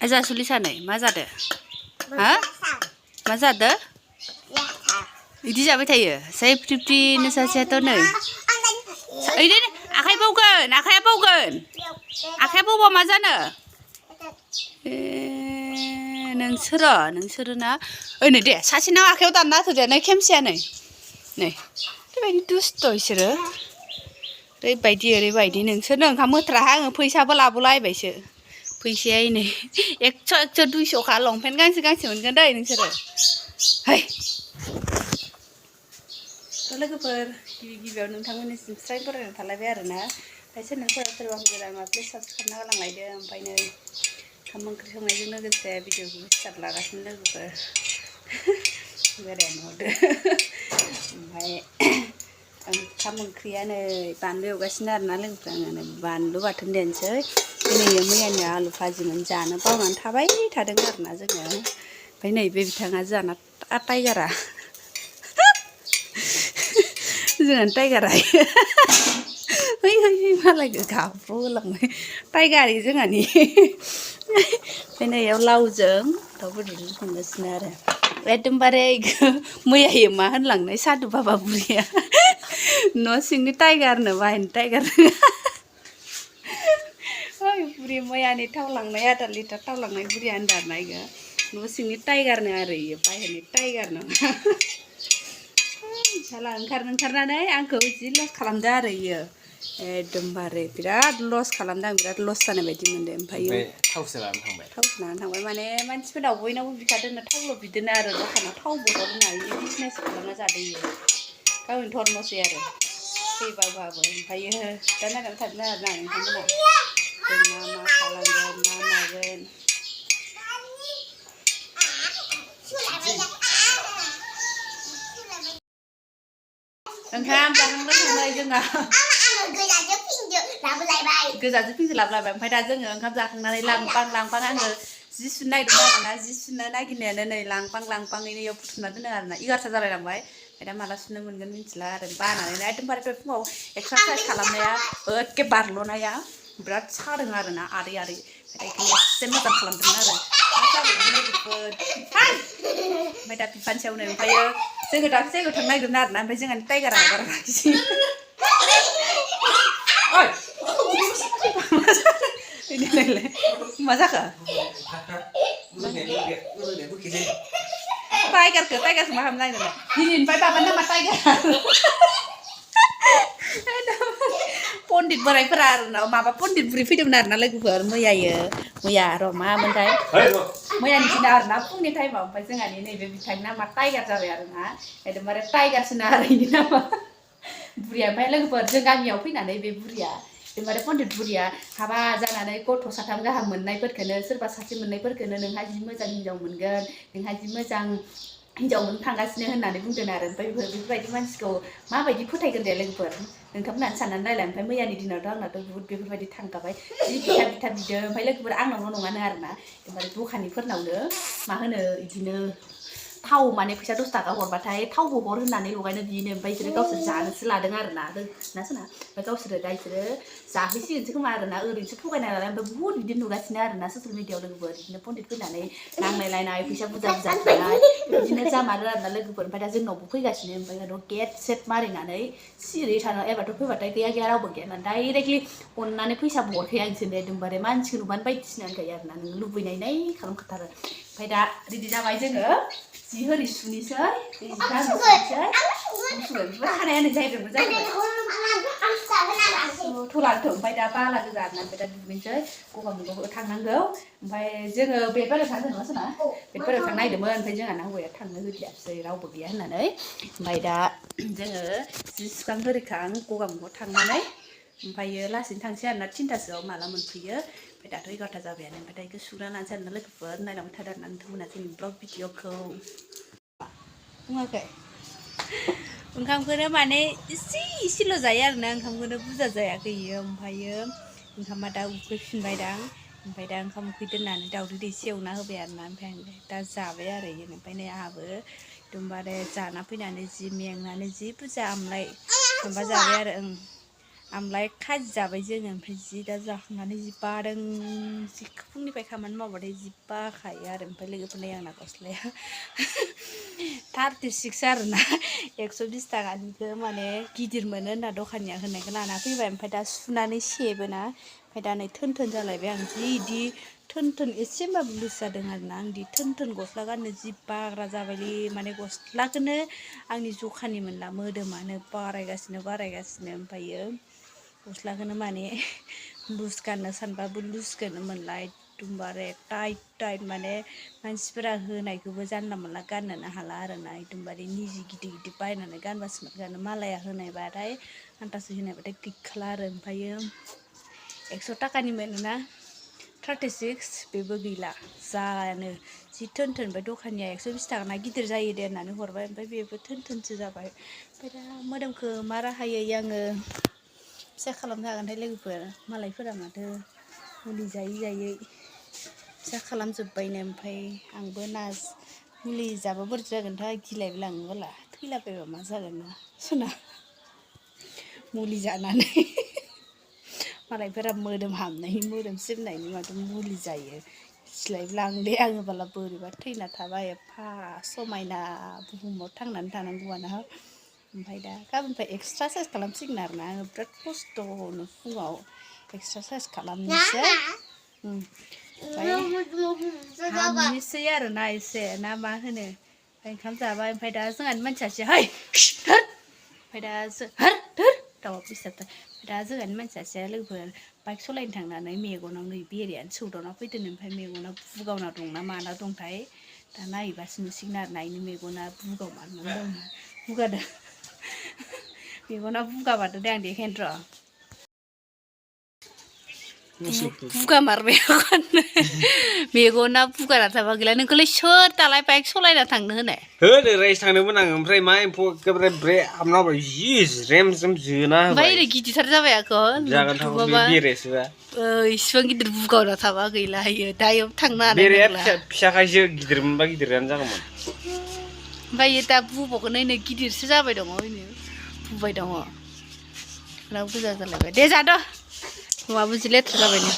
आजा सुलि सानै मा जादो हा मा जादो इदि जाबाय थायो साय फ्रिफ्रिनो सासेयाथ' नै ओइदे आखाइ बावगोन आखाइया बावगोन आखाइया बावबा मा जानो नोंसोरो ना ओइ नै दे सासेनाव आखाइयाव दानना होथ'दे नै खेमसेया नै ओरैबायदि दुस्थ' इसोरो ओरैबायदि नोंसोरनो ओंखाम होथ्राहा आङो फैसाबो लाबोलायबायसो फैसाया नै 100 200खा लंपेन्ट गांसे मोनगोन दै नोंसोरो है लोगोफोर गिबियाव नोंथांमोननि साबस्क्राइब फरायना थालायबाय आरोना ओमफ्राय सोरबा गोदान प्लिज साबस्क्राइब खालामना गालांलायदो ओमफ्राय नै ओंखाम ओंख्रि संनायजों लोगोसे भिडिअखौ स्टार्ट लागासिनो लोगोफोर बेरायनो हरदो ओमफ्राय ओंखाम ओंख्रिया नै बानलु एवगासिनो आरोना लोगोफोर आङो बानलु बाथोन देनोसै दिनै मैयानि आलु भाजिमोन जानो बावनानै थाबाय थादों आरोना जोङो ओमफ्राय नैबे बिथाङा जोंहाना टाइगारा जोंहा टाइगारा है मालायखौ गाबहोलांबाय टाइगारि जोंहानि ओमफ्राय नैयाव लावजों दाउ बेदरजों संगासिनो आरो एकदमबारे मैयायो मा होनलांनाय सादु बाबा बुरिया न' सिंनि टाइगारनो बाहायनो टाइगार ओइ बुरि मैयानि थाव लांनाय आधा लिटार थाव लांनाय बुरिया होनदों आरोना इयो न' सिंनि टाइगारनो आरो इयो बाहेरनि टाइगारनो साला ओंखारनानै आंखौ जि लस खालामदों आरो इयो एकदमबारे बिराद लस खालामदों आं बिराद लस जानाय बायदि मोनदों ओमफ्राय थावसो लानानै थांबाय माने मानसिफोरनाव बयनावबो बिखादोंनो थावल' बिदोंनो आरो दखानाव थावबो हरनो हायो बिजनेस खालामना जादों इयो गावनि धर्मसै आरो फैबाबाबो ओमफ्रायो दा नायनानै थादों आरोना नोंथांमोना जों मा खालामगोन मा मागोन ओंखाम जाखांबाय जोंहा गोजाजों फिंजो लाबोलायबाय ओमफ्राय दा जोङो ओंखाम जाखांनानै लांफां आङो जि सुनो नागिरदों आरोना जि सुनो नागिरनायानो नै लांफाङैनो इयाव बुथुमना दोनदों आरोना 11ता जालायलांबाय ओमफ्राय दा माला सुनो मोनगोन मिथिला आरो बानानैनो एकदमबारे फुङाव एक्सारसाइस खालामनाया एखे बारल'नाया बिराद सादों आरोना आदै ओमफ्राय एसे मोजां खालामदों आरो ओमफ्राय दा बिफानसेयावनो ओमफ्रायो जोङो दाबसे जायगायाव थांनो नागिरदों आरोना ओमफ्राय जोंहा टाइगारा हगाराखिसै मा जाखो टाइगारखौ मा खालामनो नागिरदों दिनैनिफ्राय माबा नामा टाइगार पण्डित बोरायफोरा आरो माबा पण्डित बुरि फैदोंमोन आरोना लोगोफोर मैया र' मामोनथाय मैयानि दिनाव आरोना फुंनि टाइमाव ओमफ्राय जोंहानि नैबे बिथांनि नामा टाइगार जाबाय आरोना एकदमबारे टाइगारसोनो आरो इनि नामा बुरिया ओमफ्राय लोगोफोर जों गामियाव फैनानै बे बुरिया एकदमबारे पण्डित बुरिया हाबा जानानै गथ' 3 गाहाम मोननायफोरखौनो सोरबा सासे मोननायफोरखौनो नोंहा जि मोजां हिनजाव मोनगोन नोंहा जि मोजां हिनजाव मोननो थांगासिनो होननानै बुंदों आरो ओमफ्राय बेफोरबायदि मानसिखौ माबायदि फोथायगोन दे लोगोफोर नोंथांमोनानो साननानै नायलाय ओमफ्राय मैयानि दिनावथ' आंनाथ' बुहुद बेफोरबायदि थांखाबाय जि बिथा बिदों ओमफ्राय लोगोफोर आंनावल' नङानो आरोना एकदमबारे दखानिफोरनावनो मा होनो बिदिनो थाव माने फैसा 10 थाखा हरबाथाय थावबो हर होननानै लगायनो बिनो ओमफ्राय बिसोरो गावसोर जानोसो लादों आरोना सोना ओमफ्राय गावसोरो दा बिसोरो जाहैसिगोनसो खोमा आरोना ओरैनोसो थगायनाय नालाय ओमफ्राय बुहुद बिदि नुगासिनो आरोना ससियेल मिडियाआव लोगोफोर बिदिनो पण्डित फैनानै नांलायलायनाय फैसा बुरजा बिनाय बिदिनो जामारो आरोना लोगोफोर ओमफ्राय दा जोंनावबो फैगासिनो ओमफ्राय गेट सेट मारिनानै सिरि थानो एबारथ' फैबाथाय गैया रावबो गैया डाइरेक्टलि अननानै फैसाबो हरखाया बिसोरनो एकदमबारे मानसिखौ नुबानो बायदिसिना होनखायो आरोना नों लुबैनाय खालामखाथारो ओमफ्राय दा रेडि जाबाय जोङो जि होरि सुनिसै खानायानो जाहैबायमोन थलाथ' ओमफ्राय दा बाला गोजा आरोना ओमफ्राय दा दुगैनोसै गगा मोनबाबो थांनांगौ ओमफ्राय जोङो बेटबारियाव थांनो नङासोना बेटबारियाव थांनो नागिरदोंमोन ओमफ्राय जोंहाना हौवाया थांनो होदियासै रावबो गैया होननानै ओमफ्राय दा जोङो जि सुखां होरिखां गगा मोनबाव थांनानै ओमफ्रायो लासैनो थांसै आरोना 3थासोआव माला मोनफैयो ओमफ्राय दाथ' 11ता जाबायानो ओमफ्य दा बेखौ सुना लानोसै आरोना लोगोफोर नायलांबाय थादों आरोना नोंथांमोना जोंनि ब्लग भिडिअखौ बुङाखै ओंखामखौनो माने इसेल' जायो आरोना ओंखामखौनो बुरजा जायाखै इयो ओमफ्रायो ओंखामा दा उखैफिनबाय दां ओमफ्राय दा ओंखाम उखै दोननानै दावदै दैसे एवना होबाय आरोना ओमफ्राय आं दा जाबाय आरो इयो ओमफ्राय नै आंहाबो एकदमबारे जाना फैनानै जि मेंनानै जि बुरजा आमलाय माबा जाबाय आरो ओमफ्राय खाजि जाबाय जोङो ओमफ्राय जि दा जाखांनानै जि बादों जि फुंनिफ्राय खामानि मावबाथाय जि बाखायो आरो ओमफ्राय लोगोफोरनि आंना गस्लाया 36 आरोना 120 थाखानिखौ माने गिदिर मोनो होनना दखानिया होनायखौ लाना फैबाय ओमफ्राय दा सुनानै सेबोना ओमफ्राय दा नै थोन जालायबाय आं जि इदि थोन एसेबाबो लुज जादों आरोना आं इदि थोन गस्ला गाननो जि बाग्रा जाबायलै माने गस्लाखौनो आंनि जखानि मोनला मोदोमानो बारायगासिनो ओमफ्रायो गस्लाखौनो माने लुज गाननो सानबाबो लुजखौनो मोनला एकदमबारे टाइट माने मानसिफोरा होनायखौबो जानला मोनला गाननोनो हाला आरोना एकदमबारे निजि गिदिर बायनानै गानबासो मोनगानो मालाया होनायबाथाय आन्दाजै होनायबाथाय गैखाला आरो ओमफ्रायो 100 थाखानि मोनोना 36 बेबो गैला जानो जि थोन ओमफ्राय दखानिया 120 थाखाना गिदिर जायो दे होननानै हरबाय ओमफ्राय बेबो थोनसो जाबाय ओमफ्राय दा मोदोमखौ मा राहायै आङो फिसा खालामनो हागोनथाय लोगोफोर मालायफोरा माथो मुलि जायै फिसा खालामजोब्बायनो ओमफ्राय आंबो मुलि जाबा बोरै जागोनथाय गिलायबो लाङोबोला थैलाबायबा मा जागोन ना सना मुलि जानानै मालायफोरा मोदोम हामनायनि मोदोम सिमनायनि माथो मुलि जायो गिलायबो लांदे आङो बाला बोरैबा थैना थाबा एफा समायना बुहुमाव थांनानै थानांगौआनो ओमफ्राय दा गाबोननिफ्राय एक्सारसाइस खालामसिगोन आरोना आङो बिराद खस्थ'नो फुङाव एक्सारसाइस खालामनोसै ओमफ्राय हामनोसै आरोना एसे ना मा होनो ओंखाम जाबाय ओमफ्राय दा जोंहानि मानसियासो है धोर ओमफ्राय दा धोर दाउआ फैसाबथार दा जोंहानि मानसियासो लोगोफोर बाइक सलायनो थांनानै मेगनाव नै बेरेयानो सौदावना फैदों ओमफ्राय मेगनाव बुगावना दंना माना दंथाय दा नायहैबासो नुसिगोन आरोना इनि मेगना बुगावनानै दं बुगादों मेगना बुगामारदों दे आं देखायनो र' बुगा मारबाय मेगना बुगाना थाबा गैला नोंखौलाय सोर दालाय बाइक सलायना थांनो होनो राइस थांदोंमोन आं ओमफ्राय मा एम्फौ एखेबारे ब्रे हाबना होबाय जि ज्रेम जोना होबाय ओमफ्राय ओरै गिदिरथार जाबाय आखौ जागोनथ' बे बेरेसोबा इसिबां गिदिर बुगावना थाबा गैला इयो दायो थांनो हानाय बेरेया फिसाखायसो गिदिर मोनबा गिदिरानो जागौमोन ओमफ्राय दा बुबावगौ नायनो गिदिरसो जाबाय दङ ओइनो बुबाय दङ उनाव गोजा जालायबाय दे जाद' न'आबो जि लेथ्रा जाबाय नै